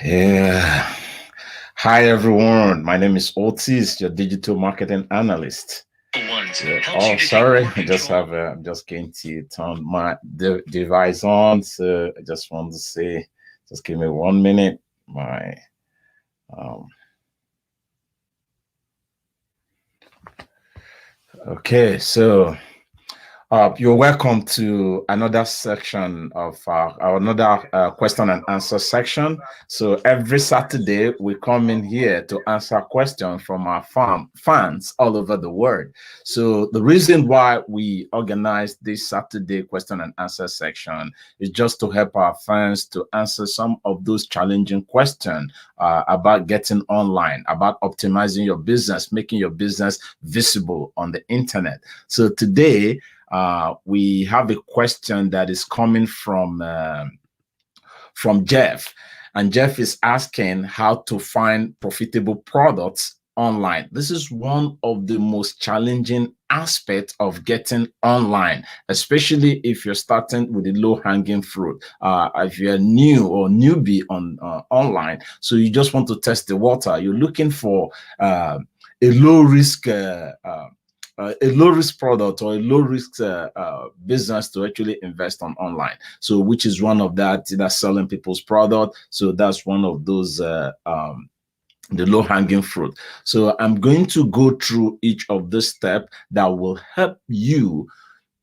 Yeah. Hi, everyone. My name is Otis, your digital marketing analyst. Oh, sorry. I just have. I'm just going to turn my device on. So I just want to say, just give me 1 minute. My um. Okay. So you're welcome to another section of another question and answer section. So every Saturday we come in here to answer questions from our fans all over the world. So the reason why we organize this Saturday question and answer section is just to help our fans to answer some of those challenging questions about getting online, about optimizing your business, making your business visible on the internet. So today, we have a question that is coming from Jeff, and Jeff is asking how to find profitable products online. This is one of the most challenging aspects of getting online, especially if you're starting with a low-hanging fruit. If you're new or newbie on online, so you just want to test the water, you're looking for a low risk a low risk product or a low risk business to actually invest on online. So which is one of that's selling people's product. So that's one of those the low hanging fruit. So I'm going to go through each of the steps that will help you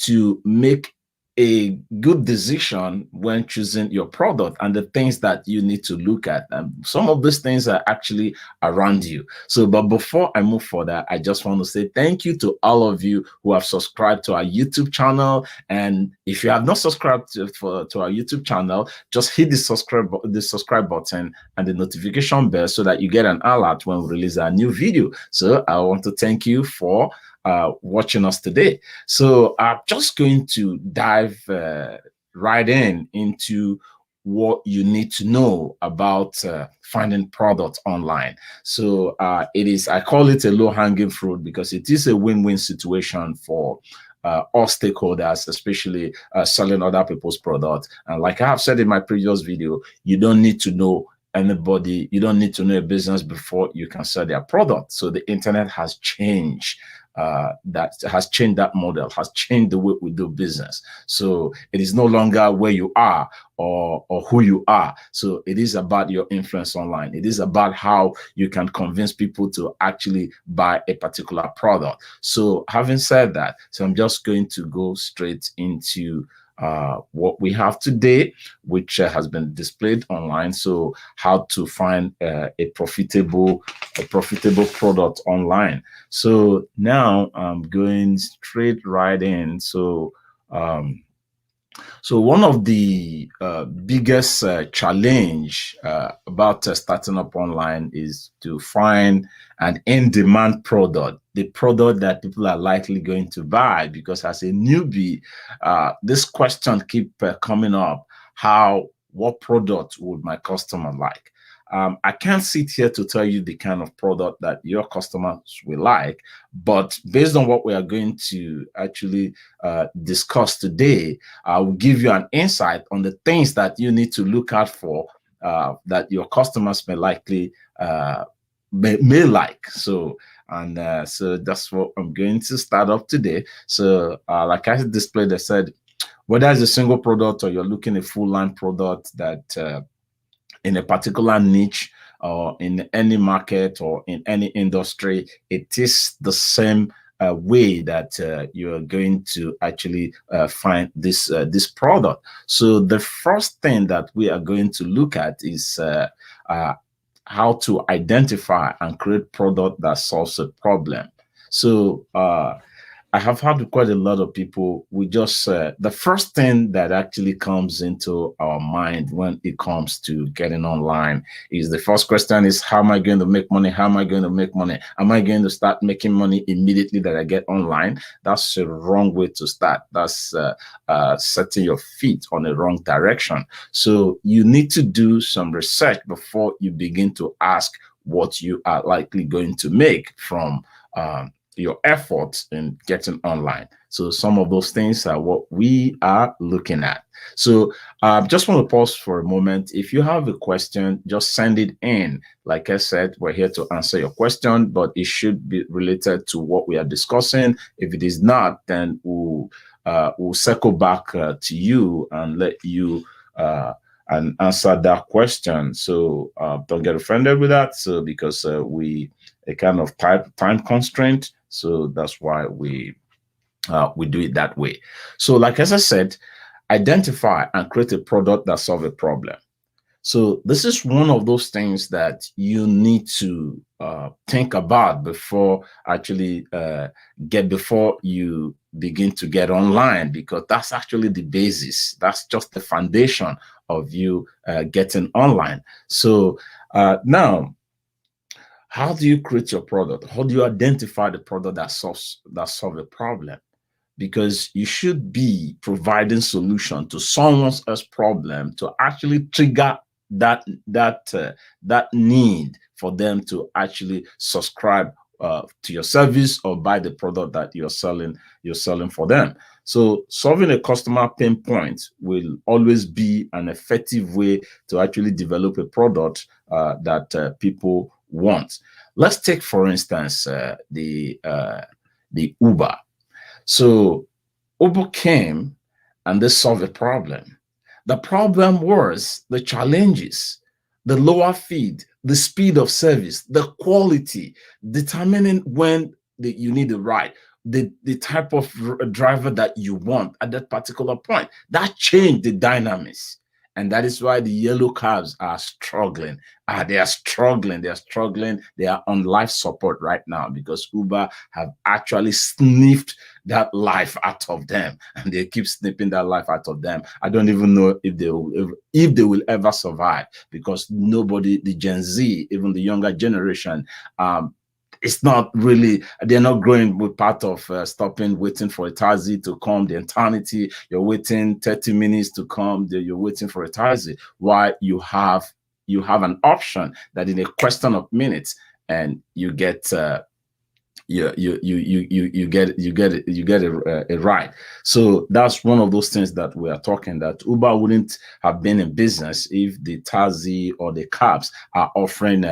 to make a good decision when choosing your product and the things that you need to look at. And some of these things are actually around you. So, but before I move further, I just want to say thank you to all of you who have subscribed to our YouTube channel. And if you have not subscribed to our YouTube channel, just hit the subscribe button and the notification bell so that you get an alert when we release a new video. So I want to thank you for watching us today. So I'm just going to dive right into what you need to know about finding products online. So I call it a low-hanging fruit because it is a win-win situation for all stakeholders, especially selling other people's products. And like I have said in my previous video, you don't need to know anybody, you don't need to know a business before you can sell their product. So the internet has changed. That has changed that model, has changed the way we do business. So it is no longer where you are or who you are. So it is about your influence online. It is about how you can convince people to actually buy a particular product. So having said that, so I'm just going to go straight into what we have today, which has been displayed online. So how to find a profitable product online. So now I'm going straight right in. So so one of the biggest challenge about starting up online is to find an in-demand product, the product that people are likely going to buy. Because as a newbie, this question keep coming up: what product would my customer like? I can't sit here to tell you the kind of product that your customers will like, but based on what we are going to actually discuss today, I will give you an insight on the things that you need to look out for that your customers may likely may like. So that's what I'm going to start off today. So like I displayed, I said, whether it's a single product or you're looking at a full line product that in a particular niche or in any market or in any industry, it is the same way that you are going to actually find this product. So the first thing that we are going to look at is how to identify and create product that solves a problem. So I have had quite a lot of people. We just the first thing that actually comes into our mind when it comes to getting online is the first question is, how am I going to make money? How am I going to make money? Am I going to start making money immediately that I get online? That's a wrong way to start. That's setting your feet on the wrong direction. So you need to do some research before you begin to ask what you are likely going to make from your efforts in getting online. So some of those things are what we are looking at. So just want to pause for a moment. If you have a question, just send it in. Like I said, we're here to answer your question, but it should be related to what we are discussing. If it is not, then we'll circle back to you and let you and answer that question. So don't get offended with that. So because we a kind of time constraint, so that's why we do it that way. So like as I said, identify and create a product that solves a problem. So this is one of those things that you need to think about before actually before you begin to get online, because that's actually the basis. That's just the foundation of you getting online. So now, how do you create your product? How do you identify the product that solves a problem? Because you should be providing solution to someone else's problem to actually trigger that need for them to actually subscribe to your service or buy the product that you're selling for them. So solving a customer pain point will always be an effective way to actually develop a product that people want. Let's take, for instance, the Uber. So Uber came and they solved a problem. The problem was the challenges, the lower feed, the speed of service, the quality, determining when you need the ride, the type of driver that you want at that particular point. That changed the dynamics. And that is why the yellow cabs are struggling. They are struggling. They are struggling. They are on life support right now because Uber have actually sniffed that life out of them, and they keep snipping that life out of them. I don't even know if they will ever survive, because nobody, the Gen Z, even the younger generation, it's not really, they're not growing with part of stopping, waiting for a taxi to come, the eternity. You're waiting 30 minutes to come, you're waiting for a taxi. Why? You have an option that in a question of minutes, and you get you get a ride. So that's one of those things that we are talking, that Uber wouldn't have been in business if the taxi or the cabs are offering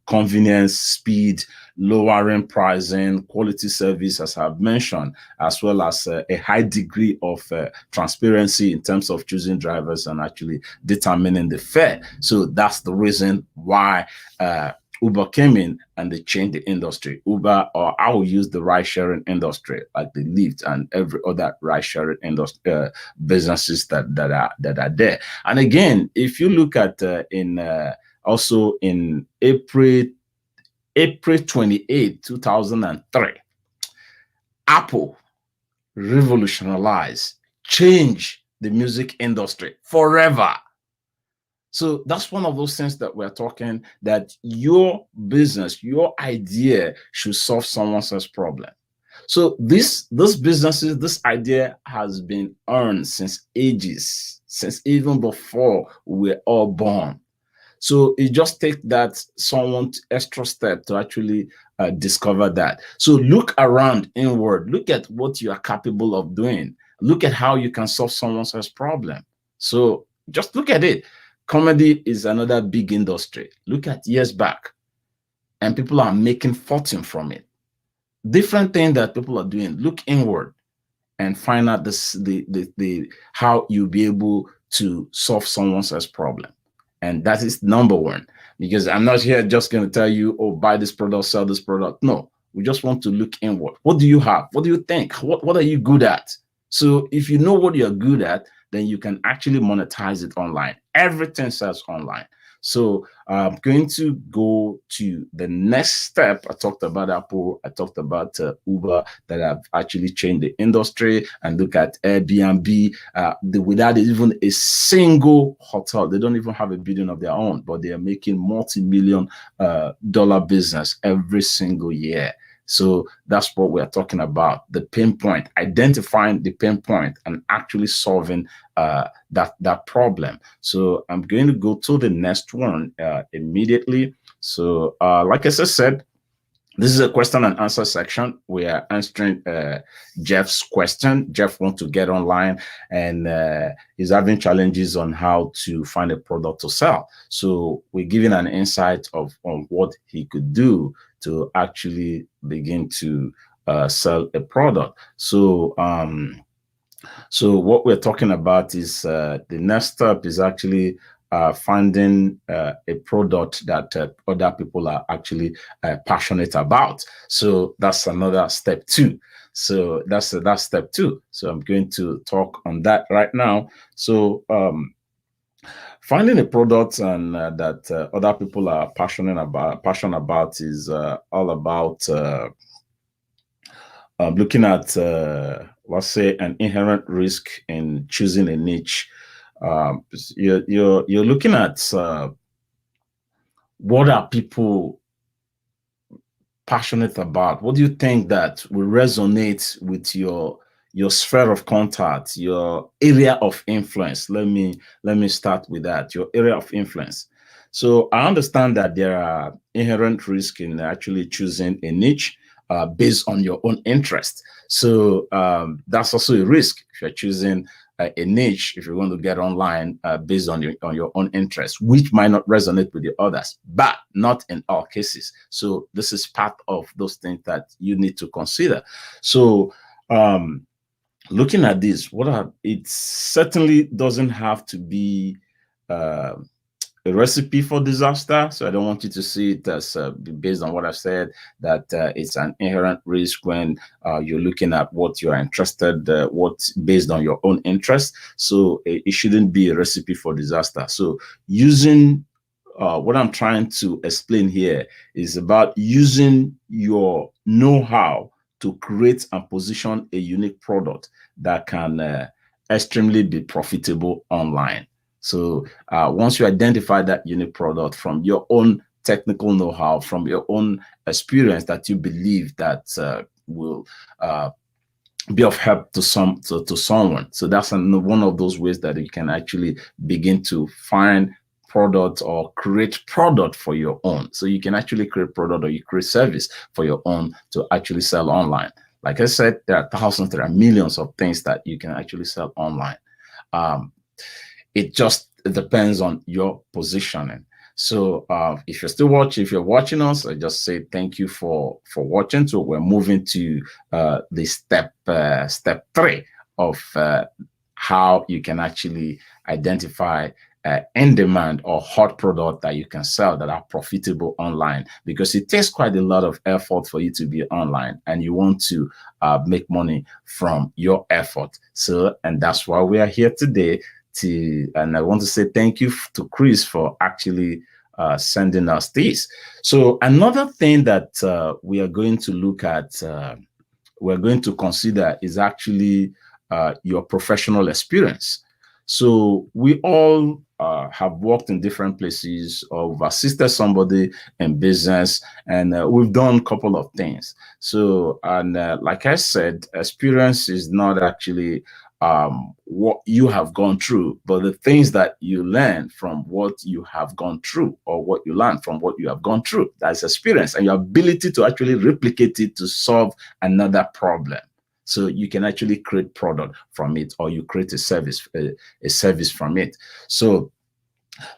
convenience, speed, lowering pricing, quality service, as I've mentioned, as well as a high degree of transparency in terms of choosing drivers and actually determining the fare. So that's the reason why Uber came in and they changed the industry. Uber, or I will use the ride-sharing industry, like the Lyft and every other ride-sharing industry businesses that are there. And again, if you look at also in April 28, 2003, Apple revolutionized, changed the music industry forever. So that's one of those things that we're talking, that your business, your idea should solve someone else's problem. So this businesses, this idea has been earned since ages, since even before we were all born. So it just takes that someone extra step to actually discover that. So look around inward, look at what you are capable of doing. Look at how you can solve someone else's problem. So just look at it. Comedy is another big industry. Look at years back, and people are making fortune from it. Different thing that people are doing. Look inward and find out how you'll be able to solve someone else's problem. And that is number one, because I'm not here just going to tell you, oh, buy this product, sell this product. No, we just want to look inward. What do you have? What do you think? What are you good at? So if you know what you're good at, then you can actually monetize it online. Everything sells online. So I'm going to go to the next step. I talked about Apple. I talked about Uber, that have actually changed the industry. And look at Airbnb. Without even a single hotel, they don't even have a building of their own, but they are making multi-million dollar business every single year. So that's what we're talking about, the pain point, identifying the pain point and actually solving that problem. So I'm going to go to the next one immediately. So like I said, This is a question and answer section. We are answering Jeff's question. Jeff wants to get online, and he's having challenges on how to find a product to sell. So we're giving an insight on what he could do to actually begin to sell a product. So so what we're talking about is the next step is actually finding a product that other people are actually passionate about. So that's another step 2. So that's step 2. So I'm going to talk on that right now. So finding a product and that other people are passionate about is all about looking at let's say an inherent risk in choosing a niche. You're looking at what are people passionate about? What do you think that will resonate with your sphere of contact, your area of influence? Let me start with that. Your area of influence. So I understand that there are inherent risks in actually choosing a niche based on your own interest. So that's also a risk if you're choosing a niche, if you're going to get online based on your own interest, which might not resonate with the others, but not in all cases. So this is part of those things that you need to consider. So looking at this, it certainly doesn't have to be a recipe for disaster. So I don't want you to see it as based on what I've said, that it's an inherent risk when you're looking at what you're interested, what's based on your own interest. So it shouldn't be a recipe for disaster. So using what I'm trying to explain here is about using your know-how to create and position a unique product that can extremely be profitable online. So once you identify that unique product from your own technical know-how, from your own experience that you believe that will be of help to someone. So that's one of those ways that you can actually begin to find product or create product for your own. So you can actually create product or you create service for your own to actually sell online. Like I said, there are thousands, there are millions of things that you can actually sell online. It just depends on your positioning. So if you're watching us, I just say thank you for watching. So we're moving to the step 3 of how you can actually identify in-demand or hot product that you can sell that are profitable online, because it takes quite a lot of effort for you to be online and you want to make money from your effort. So, and that's why we are here today. And I want to say thank you to Chris for actually sending us this. So another thing that we are going to look at, we're going to consider is actually your professional experience. So we all have worked in different places, or we've assisted somebody in business, and we've done a couple of things. So, and like I said, experience is not actually what you have gone through, but the things that you learn from what you have gone through, or what you learn from what you have gone through. That's experience, and your ability to actually replicate it to solve another problem. So you can actually create product from it, or you create a service from it. So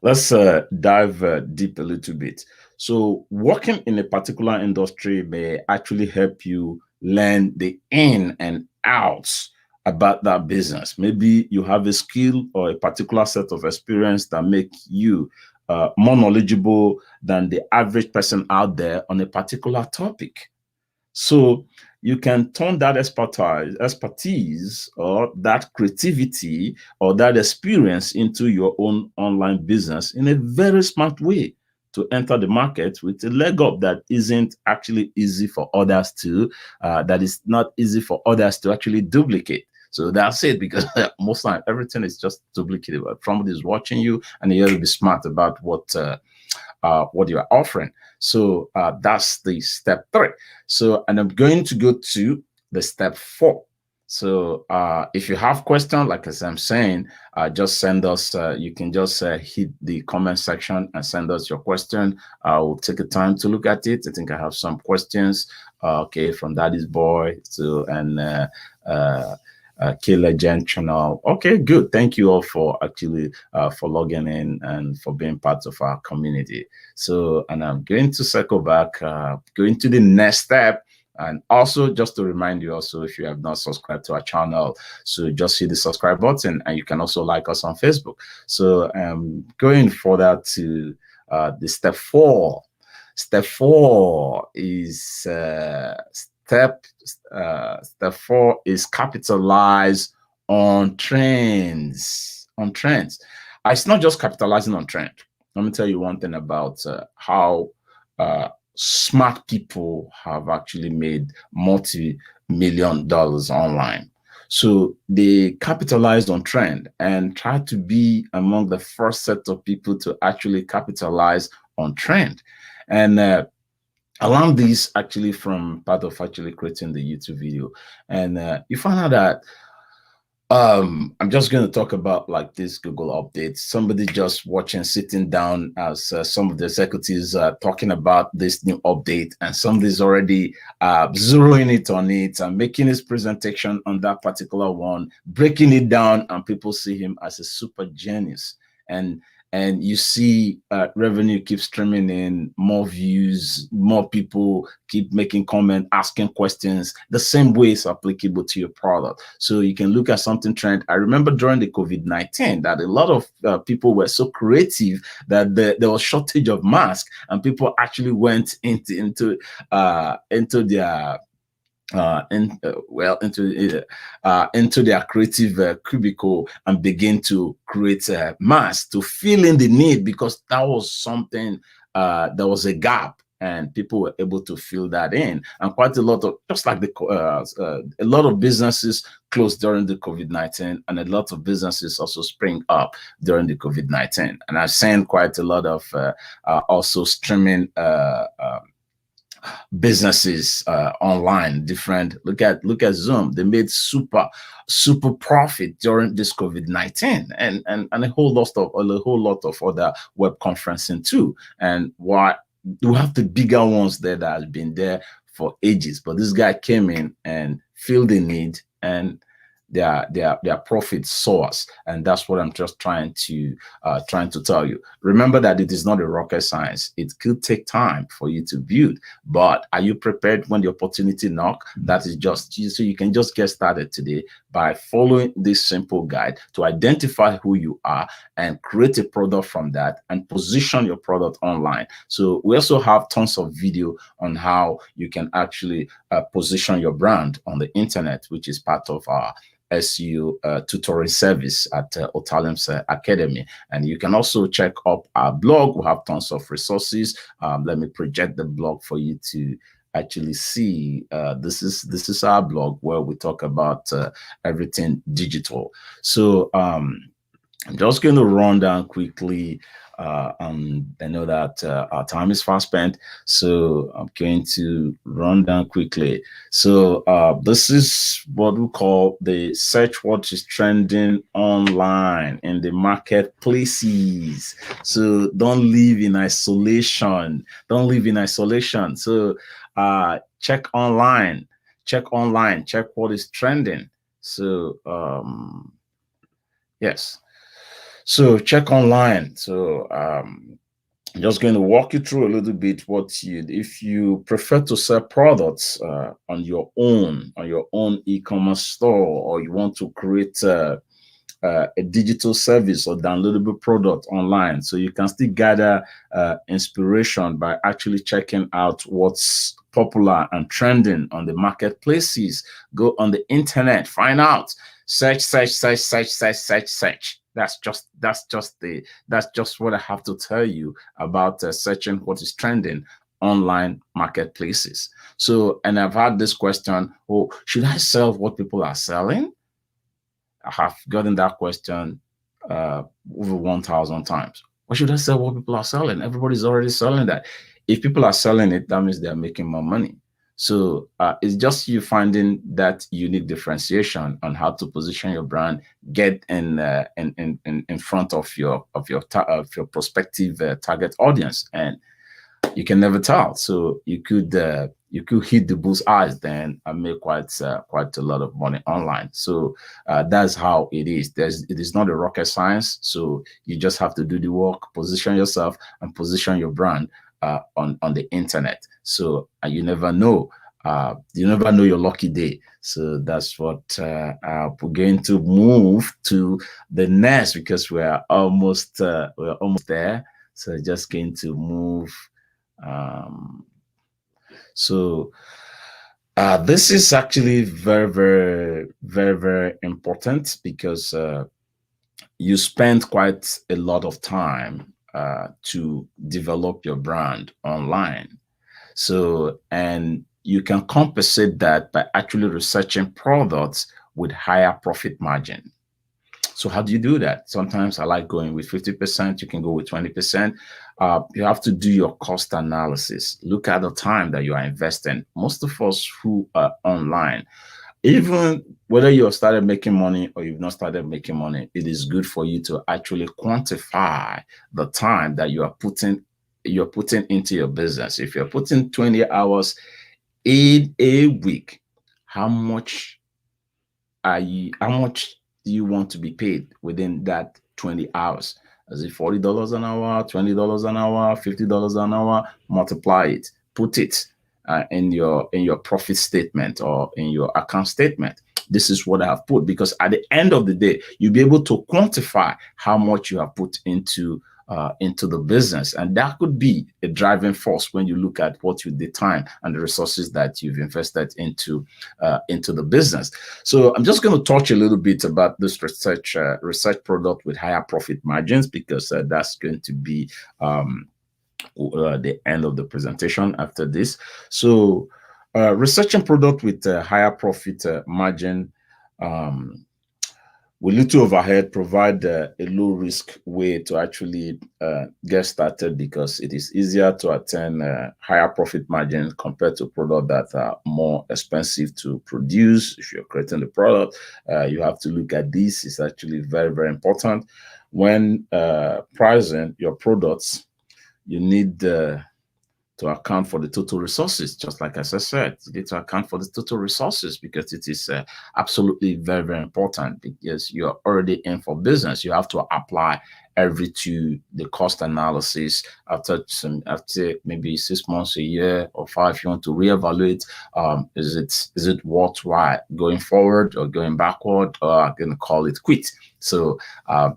let's dive deep a little bit. So working in a particular industry may actually help you learn the in and outs about that business. Maybe you have a skill or a particular set of experience that make you more knowledgeable than the average person out there on a particular topic. So you can turn that expertise or that creativity or that experience into your own online business in a very smart way to enter the market with a leg up that isn't actually easy for others to, that is not easy for others to actually duplicate. So that's it, because most time everything is just duplicatable. Somebody is watching you, and you have to be smart about what you are offering. So that's the step 3. So, and I'm going to go to the step 4. So if you have questions, like as I'm saying, just send us, you can just hit the comment section and send us your question. We'll take the time to look at it. I think I have some questions, okay, from Daddy's Boy to, and Killer Gen channel. Okay, good. Thank you all for actually for logging in and for being part of our community. So, and I'm going to circle back, going to the next step. And also, just to remind you, also, if you have not subscribed to our channel, so just hit the subscribe button, and you can also like us on Facebook. So, going further to the step 4. Step 4 is step 4 is capitalize on trends. On trends, it's not just capitalizing on trend. Let me tell you one thing about how smart people have actually made multi-million dollars online. So they capitalized on trend and tried to be among the first set of people to actually capitalize on trend. And around this, actually, from part of actually creating the YouTube video, and you find out that I'm just going to talk about like this Google update. Somebody just watching, sitting down as some of the executives are talking about this new update, and somebody's already zeroing it on it and making his presentation on that particular one, breaking it down, and people see him as a super genius. And you see revenue keep streaming in, more views, more people keep making comments, asking questions. The same way is applicable to your product. So you can look at something trend. I remember during the COVID-19 that a lot of people were so creative that there was shortage of masks, and people actually went into their into their creative cubicle and begin to create masks to fill in the need, because that was something, there was a gap, and people were able to fill that in. And quite a lot of, just like a lot of businesses closed during the COVID-19, and a lot of businesses also spring up during the COVID-19. And I've seen quite a lot of also streaming businesses online. Different, look at Zoom. They made super profit during this COVID-19, and a whole lot of other web conferencing too. And why we have the bigger ones there that has been there for ages, but this guy came in and filled the need, and their profit soars. And that's what I'm just trying to tell you. Remember that it is not a rocket science. It could take time for you to build, but are you prepared when the opportunity knock? That is just so you can just get started today by following this simple guide to identify who you are and create a product from that and position your product online. So we also have tons of video on how you can actually position your brand on the internet, which is part of our SEO tutoring service at Otalem's Academy. And you can also check up our blog. We have tons of resources. Let me project the blog for you to actually see. This is our blog where we talk about everything digital. So I'm just going to run down quickly. I know that our time is fast spent, so I'm going to run down quickly. So this is what we call the search what is trending online in the marketplaces. So don't live in isolation. Don't live in isolation. So check online. Check what is trending. So yes. So check online. So I'm just going to walk you through a little bit if you prefer to sell products on your own e-commerce store, or you want to create a digital service or downloadable product online. So you can still gather inspiration by actually checking out what's popular and trending on the marketplaces. Go on the internet, find out, search. That's just what I have to tell you about searching what is trending online marketplaces. So, and I've had this question: oh, should I sell what people are selling? I have gotten that question over 1,000 times. Why should I sell what people are selling? Everybody's already selling that. If people are selling it, that means they're making more money. So it's just you finding that unique differentiation on how to position your brand, get in front of your prospective target audience, and you can never tell. So you could hit the bull's eyes then and make quite a lot of money online. So that's how it is. It is not a rocket science. So you just have to do the work, position yourself, and position your brand on the internet. So you never know. You never know your lucky day. So that's what we're going to move to the next, because we're almost there. So just going to move. Um, so this is actually very important, because you spend quite a lot of time to develop your brand online. So, and you can compensate that by actually researching products with higher profit margin. So how do you do that? Sometimes I like going with 50%. You can go with 20%. You have to do your cost analysis. Look at the time that you are investing. Most of us who are online, even whether you have started making money or you've not started making money, it is good for you to actually quantify the time that you're putting into your business. If you're putting 20 hours in a week, how much how much do you want to be paid within that 20 hours? Is it $40 an hour, $20 an hour, $50 an hour? Multiply it, put it in your profit statement or in your account statement. This is what I have put, because at the end of the day, you'll be able to quantify how much you have put into the business. And that could be a driving force when you look at what you the time and the resources that you've invested into the business. So I'm just going to touch a little bit about this research product with higher profit margins, because that's going to be the end of the presentation after this. So researching product with a higher profit margin with little overhead, provide a low risk way to actually get started, because it is easier to attain higher profit margins compared to products that are more expensive to produce. If you're creating the product, you have to look at this. It's actually very important. When pricing your products, you need to account for the total resources, just like as I said. You need to account for the total resources, because it is absolutely very important, because you're already in for business. You have to apply to the cost analysis after maybe 6 months, a year, or 5. You want to reevaluate. Is it worthwhile going forward or going backward, or I'm going to call it quit? So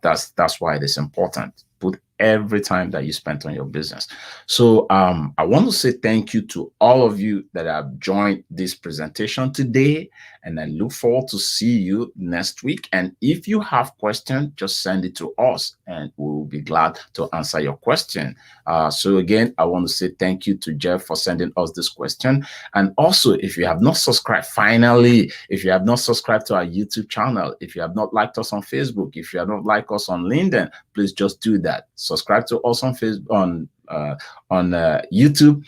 that's why it is important. Put every time that you spent on your business. So I want to say thank you to all of you that have joined this presentation today, and I look forward to see you next week. And if you have questions, just send it to us, and we will be glad to answer your question. So again, I want to say thank you to Jeff for sending us this question. And also, if you have not subscribed, if you have not subscribed to our YouTube channel, if you have not liked us on Facebook, if you have not liked us on LinkedIn, please just do that. Subscribe to us on Facebook, on YouTube,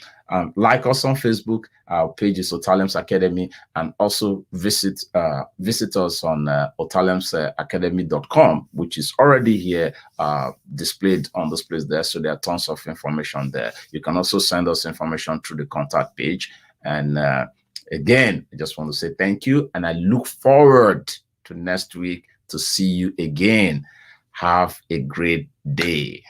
like us on Facebook. Our page is Otalems Academy, and also visit us on otalemsacademy.com, which is already here displayed on this place there. So there are tons of information there. You can also send us information through the contact page. And again, I just want to say thank you, and I look forward to next week to see you again. Have a great day.